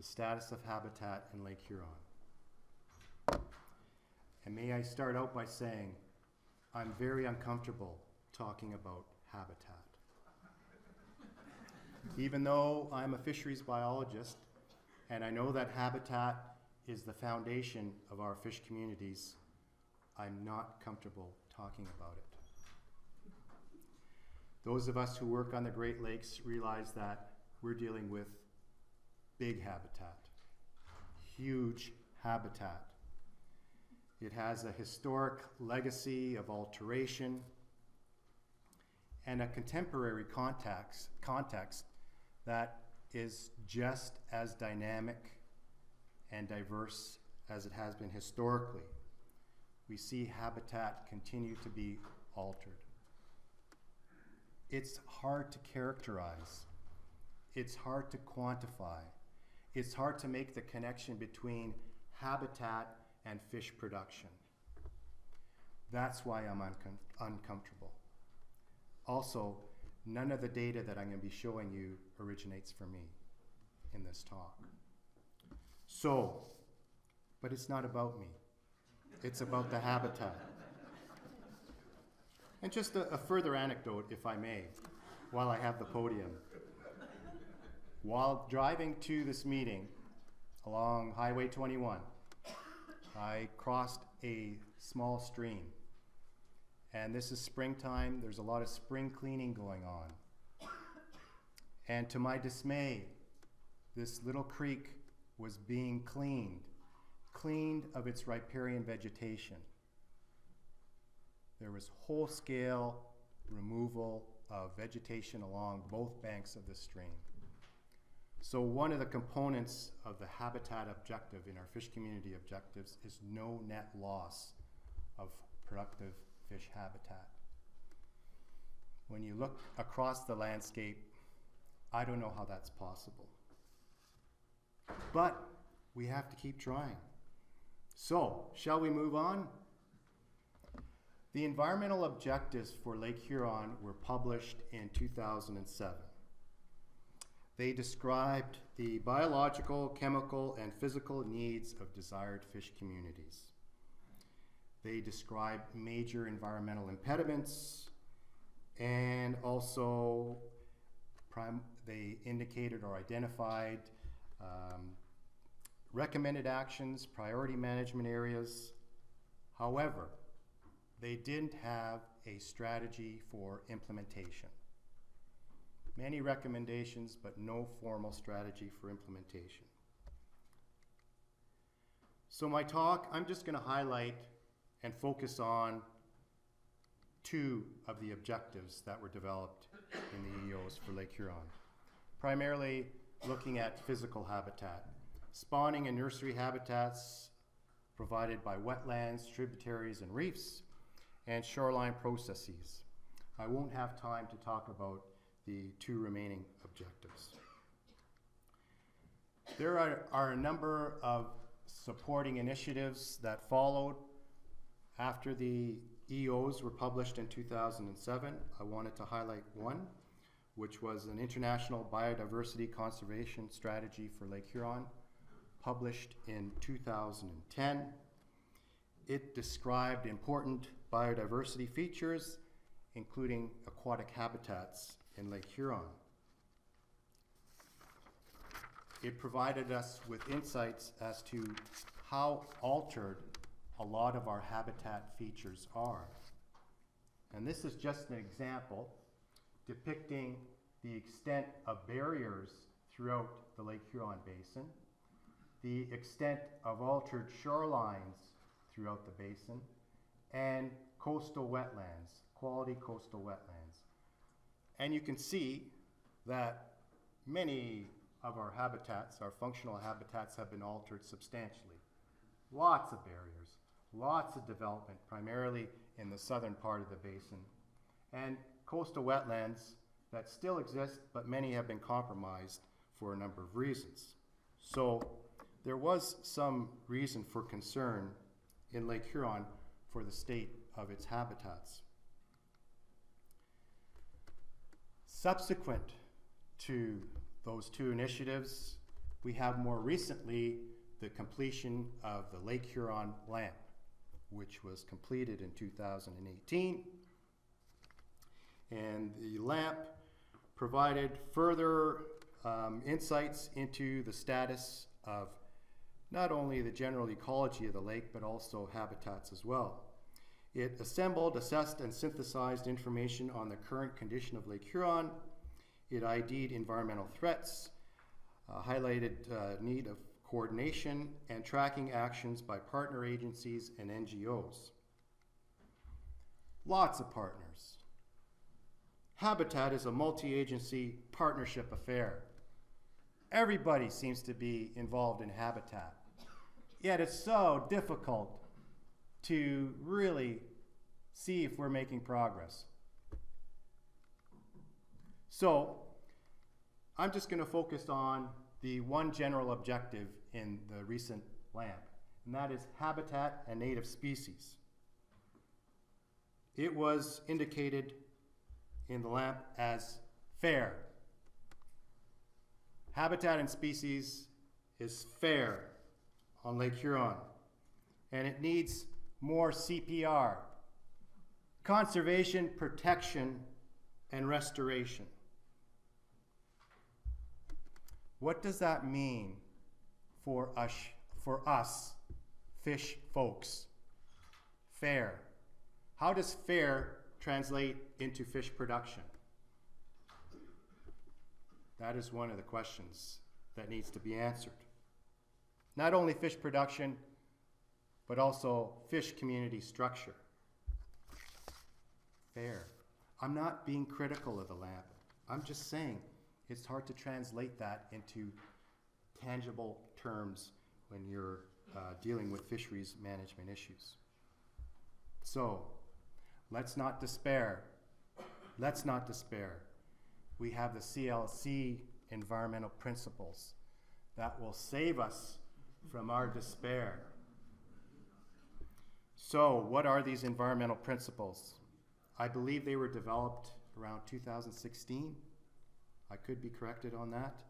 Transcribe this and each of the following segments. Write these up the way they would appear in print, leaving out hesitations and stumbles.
the status of habitat in Lake Huron. And may I start out by saying, I'm very uncomfortable talking about habitat. Even though I'm a fisheries biologist, and I know that habitat is the foundation of our fish communities, I'm not comfortable talking about it. Those of us who work on the Great Lakes realize that we're dealing with big habitat, huge habitat. It has a historic legacy of alteration and a contemporary context that is just as dynamic and diverse as it has been historically. We see habitat continue to be altered. It's hard to characterize. It's hard to quantify. It's hard to make the connection between habitat and fish production. That's why I'm uncomfortable. Also, none of the data that I'm going to be showing you originates from me in this talk. So, but it's not about me. It's about the habitat. And just a further anecdote, if I may, while I have the podium. While driving to this meeting along Highway 21, I crossed a small stream. And this is springtime. There's a lot of spring cleaning going on. And to my dismay, this little creek was being cleaned of its riparian vegetation. There was whole-scale removal of vegetation along both banks of the stream. So one of the components of the habitat objective in our fish community objectives is no net loss of productive fish habitat. When you look across the landscape, I don't know how that's possible. But we have to keep trying. So, shall we move on? The environmental objectives for Lake Huron were published in 2007. They described the biological, chemical, and physical needs of desired fish communities. They described major environmental impediments, and also they indicated or identified recommended actions, priority management areas. However, they didn't have a strategy for implementation. Many recommendations, but no formal strategy for implementation. So my talk, I'm just going to highlight and focus on two of the objectives that were developed in the EOs for Lake Huron. Primarily looking at physical habitat, spawning and nursery habitats provided by wetlands, tributaries, and reefs, and shoreline processes. I won't have time to talk about the two remaining objectives. There are a number of supporting initiatives that followed after the EOs were published in 2007. I wanted to highlight one, which was an International Biodiversity Conservation Strategy for Lake Huron, published in 2010. It described important biodiversity features, including aquatic habitats in Lake Huron. It provided us with insights as to how altered a lot of our habitat features are. And this is just an example depicting the extent of barriers throughout the Lake Huron Basin, the extent of altered shorelines throughout the basin, and coastal wetlands, quality coastal wetlands. And you can see that many of our habitats, our functional habitats, have been altered substantially. Lots of barriers, lots of development, primarily in the southern part of the basin, and coastal wetlands that still exist, but many have been compromised for a number of reasons. So there was some reason for concern in Lake Huron for the state of its habitats. Subsequent to those two initiatives, we have more recently the completion of the Lake Huron LAMP, which was completed in 2018. And the LAMP provided further insights into the status of not only the general ecology of the lake, but also habitats as well. It assembled, assessed, and synthesized information on the current condition of Lake Huron. It ID'd environmental threats, highlighted need of coordination and tracking actions by partner agencies and NGOs. Lots of partners. Habitat is a multi-agency partnership affair. Everybody seems to be involved in habitat. Yet it's so difficult to really see if we're making progress. So I'm just going to focus on the one general objective in the recent LAMP, and that is habitat and native species. It was indicated in the LAMP as fair. Habitat and species is fair on Lake Huron, and it needs more CPR, conservation, protection, and restoration. What does that mean for us fish folks? Fair. How does fair translate into fish production? That is one of the questions that needs to be answered. Not only fish production, but also fish community structure. Fair. I'm not being critical of the LAMP. I'm just saying it's hard to translate that into tangible terms when you're dealing with fisheries management issues. So, let's not despair. Let's not despair. We have the CLC environmental principles that will save us from our despair. So, what are these environmental principles? I believe they were developed around 2016. I could be corrected on that.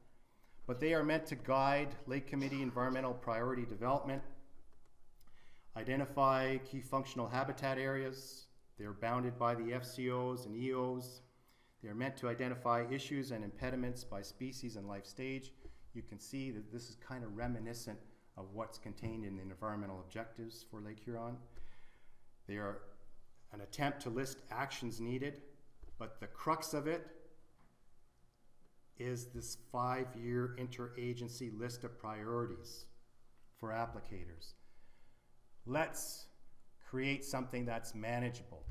But they are meant to guide Lake Committee environmental priority development, identify key functional habitat areas. They're bounded by the FCOs and EOs. They are meant to identify issues and impediments by species and life stage. You can see that this is kind of reminiscent of what's contained in the environmental objectives for Lake Huron. They are an attempt to list actions needed, but the crux of it is this 5-year interagency list of priorities for applicators. Let's create something that's manageable.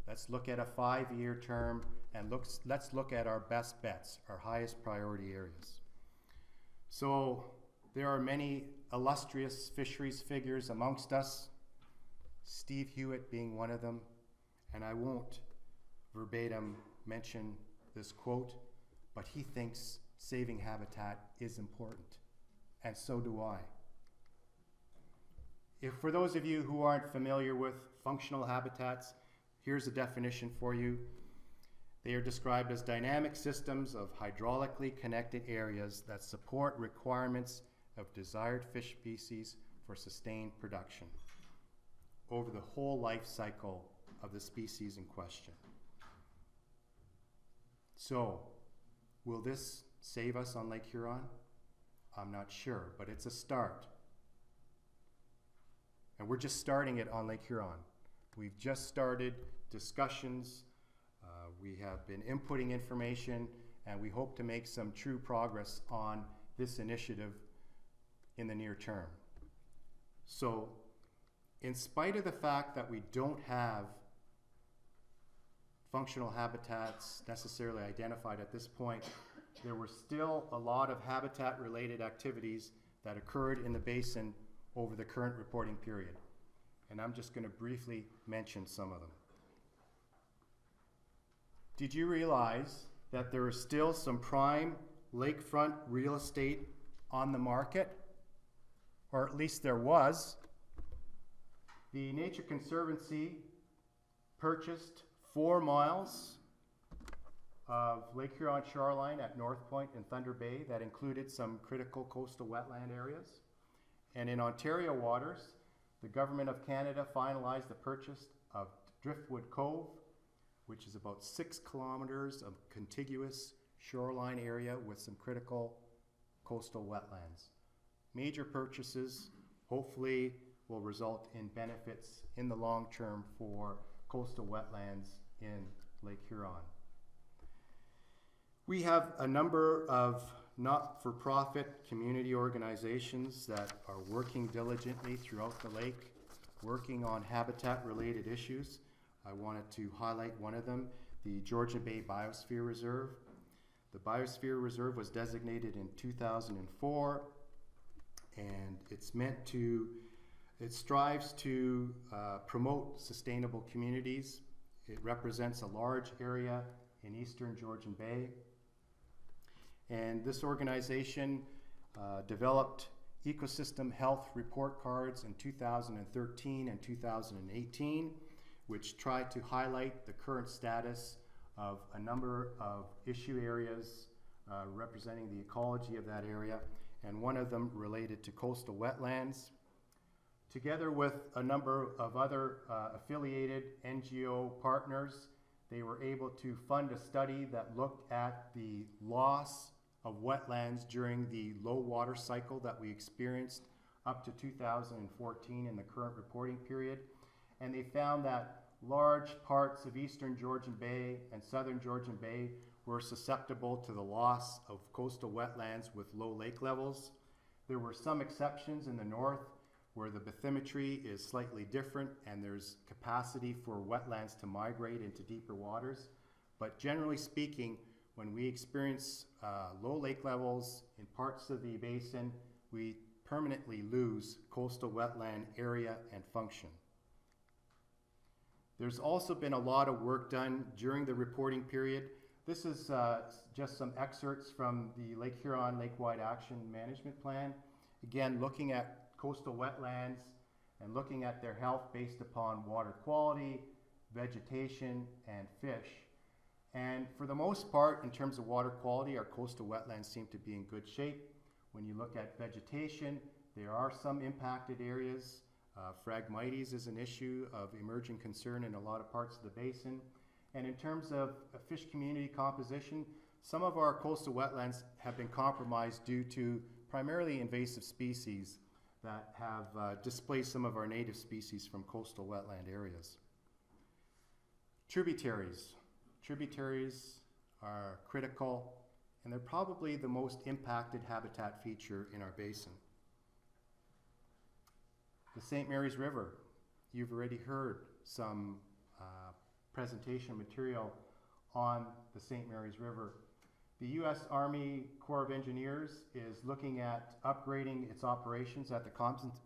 Let's look at a 5-year term and let's look at our best bets, our highest priority areas. So there are many illustrious fisheries figures amongst us, Steve Hewitt being one of them, and I won't verbatim mention this quote, but he thinks saving habitat is important, and so do I. If for those of you who aren't familiar with functional habitats, here's a definition for you. They are described as dynamic systems of hydraulically connected areas that support requirements of desired fish species for sustained production over the whole life cycle of the species in question. So, will this save us on Lake Huron? I'm not sure, but it's a start. And we're just starting it on Lake Huron. We've just started discussions. We have been inputting information, and we hope to make some true progress on this initiative in the near term. So, in spite of the fact that we don't have functional habitats necessarily identified at this point, there were still a lot of habitat-related activities that occurred in the basin over the current reporting period. And I'm just going to briefly mention some of them. Did you realize that there is still some prime lakefront real estate on the market? Or at least there was. The Nature Conservancy purchased 4 miles of Lake Huron shoreline at North Point and Thunder Bay that included some critical coastal wetland areas. And in Ontario waters, the Government of Canada finalized the purchase of Driftwood Cove, which is about 6 kilometers of contiguous shoreline area with some critical coastal wetlands. Major purchases hopefully will result in benefits in the long term for coastal wetlands in Lake Huron. We have a number of not-for-profit community organizations that are working diligently throughout the lake, working on habitat-related issues. I wanted to highlight one of them, the Georgian Bay Biosphere Reserve. The Biosphere Reserve was designated in 2004, and it strives to promote sustainable communities. It represents a large area in eastern Georgian Bay. And this organization developed ecosystem health report cards in 2013 and 2018, which try to highlight the current status of a number of issue areas representing the ecology of that area, and one of them related to coastal wetlands. Together with a number of other affiliated NGO partners, they were able to fund a study that looked at the loss of wetlands during the low water cycle that we experienced up to 2014 in the current reporting period. And they found that large parts of eastern Georgian Bay and southern Georgian Bay were susceptible to the loss of coastal wetlands with low lake levels. There were some exceptions in the north where the bathymetry is slightly different and there's capacity for wetlands to migrate into deeper waters. But generally speaking, when we experience low lake levels in parts of the basin, we permanently lose coastal wetland area and function. There's also been a lot of work done during the reporting period. This is just some excerpts from the Lake Huron Lake-Wide Action Management Plan. Again, looking at coastal wetlands and looking at their health based upon water quality, vegetation, and fish. And for the most part, in terms of water quality, our coastal wetlands seem to be in good shape. When you look at vegetation, there are some impacted areas. Phragmites is an issue of emerging concern in a lot of parts of the basin. And in terms of fish community composition, some of our coastal wetlands have been compromised due to primarily invasive species that have displaced some of our native species from coastal wetland areas. Tributaries. Tributaries are critical, and they're probably the most impacted habitat feature in our basin. The St. Mary's River. You've already heard some presentation material on the St. Mary's River. The U.S. Army Corps of Engineers is looking at upgrading its operations at the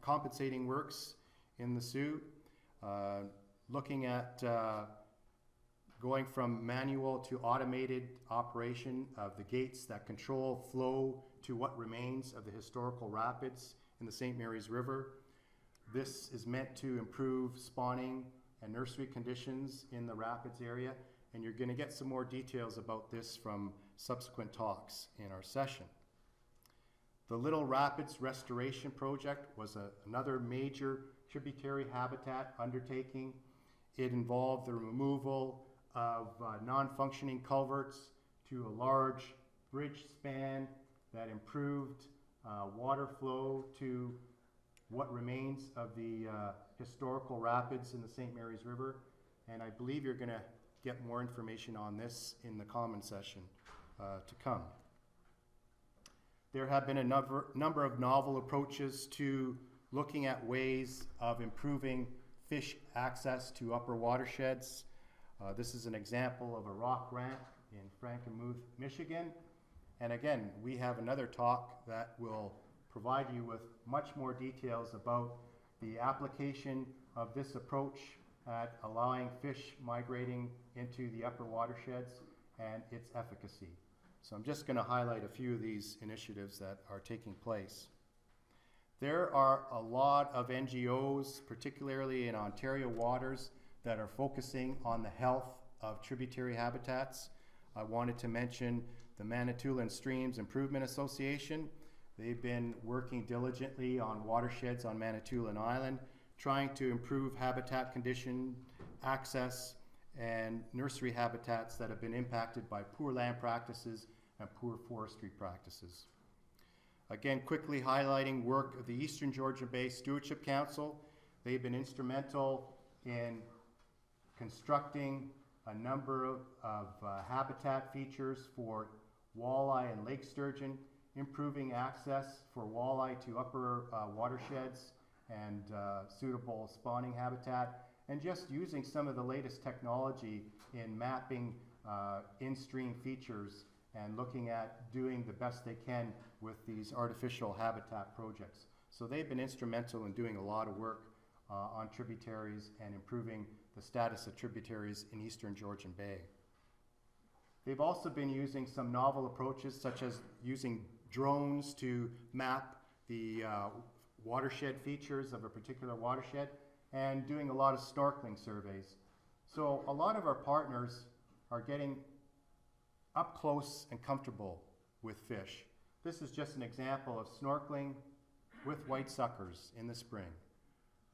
compensating works in the Sioux, looking at going from manual to automated operation of the gates that control flow to what remains of the historical rapids in the St. Mary's River. This is meant to improve spawning and nursery conditions in the rapids area, and you're going to get some more details about this from subsequent talks in our session. The Little Rapids Restoration Project was another major tributary habitat undertaking. It involved the removal of non-functioning culverts to a large bridge span that improved water flow to what remains of the historical rapids in the St. Mary's River. And I believe you're going to get more information on this in the common session to come. There have been a number of novel approaches to looking at ways of improving fish access to upper watersheds. This is an example of a rock ramp in Frankenmuth, Michigan. And again, we have another talk that will provide you with much more details about the application of this approach at allowing fish migrating into the upper watersheds and its efficacy. So I'm just going to highlight a few of these initiatives that are taking place. There are a lot of NGOs, particularly in Ontario waters, that are focusing on the health of tributary habitats. I wanted to mention the Manitoulin Streams Improvement Association. They've been working diligently on watersheds on Manitoulin Island, trying to improve habitat condition, access, and nursery habitats that have been impacted by poor land practices and poor forestry practices. Again, quickly highlighting work of the Eastern Georgian Bay Stewardship Council. They've been instrumental in constructing a number of habitat features for walleye and lake sturgeon, improving access for walleye to upper watersheds and suitable spawning habitat, and just using some of the latest technology in mapping in-stream features and looking at doing the best they can with these artificial habitat projects. So they've been instrumental in doing a lot of work on tributaries and improving the status of tributaries in Eastern Georgian Bay. They've also been using some novel approaches, such as using drones to map the watershed features of a particular watershed and doing a lot of snorkeling surveys. So a lot of our partners are getting up close and comfortable with fish. This is just an example of snorkeling with white suckers in the spring.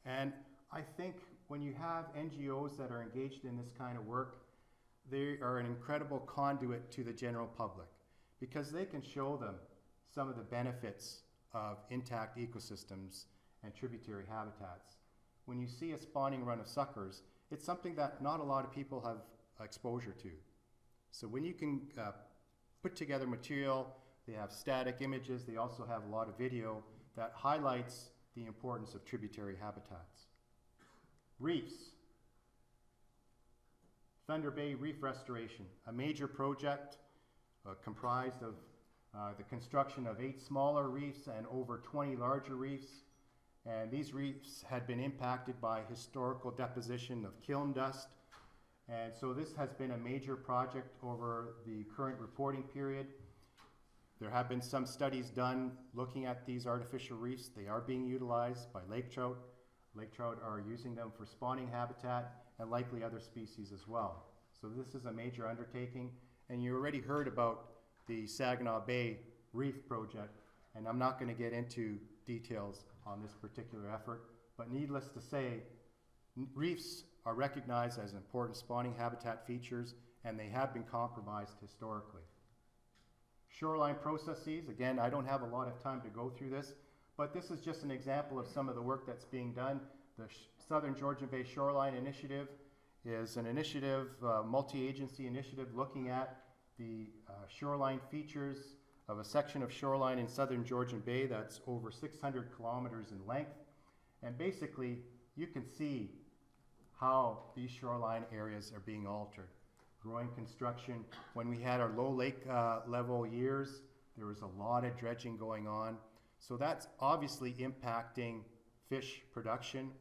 And I think when you have NGOs that are engaged in this kind of work, they are an incredible conduit to the general public because they can show them some of the benefits of intact ecosystems and tributary habitats. When you see a spawning run of suckers, it's something that not a lot of people have exposure to. So when you can put together material, they have static images, they also have a lot of video that highlights the importance of tributary habitats. Reefs. Thunder Bay Reef Restoration, a major project comprised of the construction of 8 smaller reefs and over 20 larger reefs. And these reefs had been impacted by historical deposition of kiln dust. And so this has been a major project over the current reporting period. There have been some studies done looking at these artificial reefs. They are being utilized by lake trout. Lake trout are using them for spawning habitat and likely other species as well. So this is a major undertaking. And you already heard about the Saginaw Bay Reef Project, and I'm not going to get into details on this particular effort, but needless to say, reefs are recognized as important spawning habitat features, and they have been compromised historically. Shoreline processes, again, I don't have a lot of time to go through this, but this is just an example of some of the work that's being done. The Southern Georgian Bay Shoreline Initiative is an initiative, multi-agency initiative looking at the shoreline features of a section of shoreline in Southern Georgian Bay that's over 600 kilometers in length. And basically, you can see how these shoreline areas are being altered. Growing construction. When we had our low lake level years, there was a lot of dredging going on. So that's obviously impacting fish production,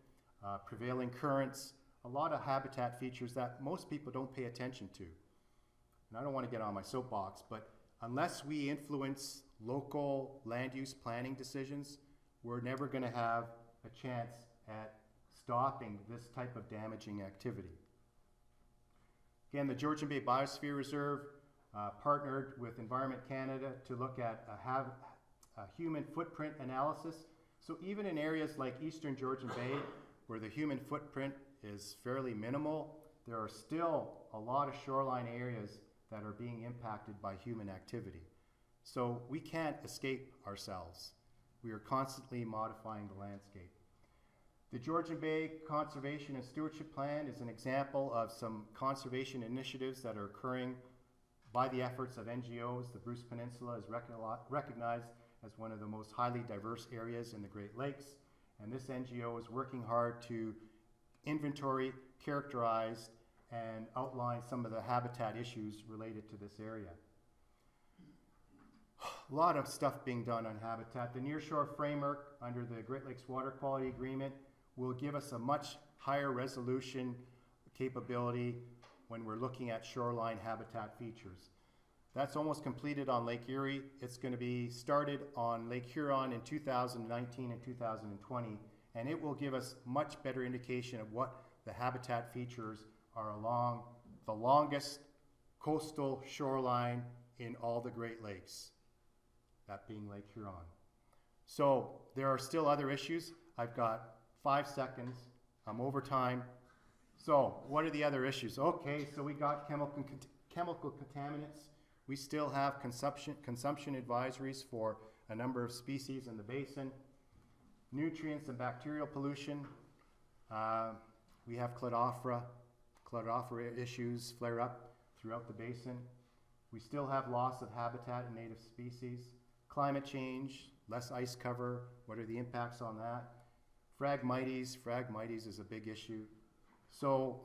prevailing currents, a lot of habitat features that most people don't pay attention to. And I don't want to get on my soapbox, but unless we influence local land use planning decisions, we're never going to have a chance at stopping this type of damaging activity. Again, the Georgian Bay Biosphere Reserve partnered with Environment Canada to look at a human footprint analysis. So even in areas like Eastern Georgian Bay, where the human footprint is fairly minimal, there are still a lot of shoreline areas that are being impacted by human activity. So we can't escape ourselves. We are constantly modifying the landscape. The Georgian Bay Conservation and Stewardship Plan is an example of some conservation initiatives that are occurring by the efforts of NGOs. The Bruce Peninsula is recognized as one of the most highly diverse areas in the Great Lakes, and this NGO is working hard to inventory, characterize, and outline some of the habitat issues related to this area. A lot of stuff being done on habitat. The Nearshore Framework under the Great Lakes Water Quality Agreement will give us a much higher resolution capability when we're looking at shoreline habitat features. That's almost completed on Lake Erie. It's going to be started on Lake Huron in 2019 and 2020, and it will give us much better indication of what the habitat features are along the longest coastal shoreline in all the Great Lakes, that being Lake Huron. So there are still other issues. I've got 5 seconds. I'm over time. So what are the other issues? Okay, so we got chemical contaminants. We still have consumption advisories for a number of species in the basin. Nutrients and bacterial pollution. We have cladophora issues flare up throughout the basin. We still have loss of habitat in native species. Climate change, less ice cover, what are the impacts on that? Phragmites is a big issue. So,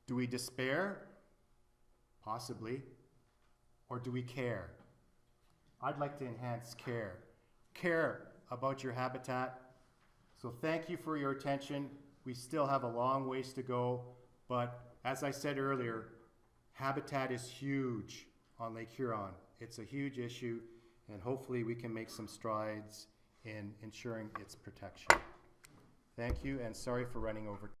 do we despair? Possibly. Or do we care? I'd like to enhance care. Care about your habitat. So thank you for your attention. We still have a long ways to go, but as I said earlier, habitat is huge on Lake Huron. It's a huge issue, and hopefully we can make some strides in ensuring its protection. Thank you, and sorry for running over.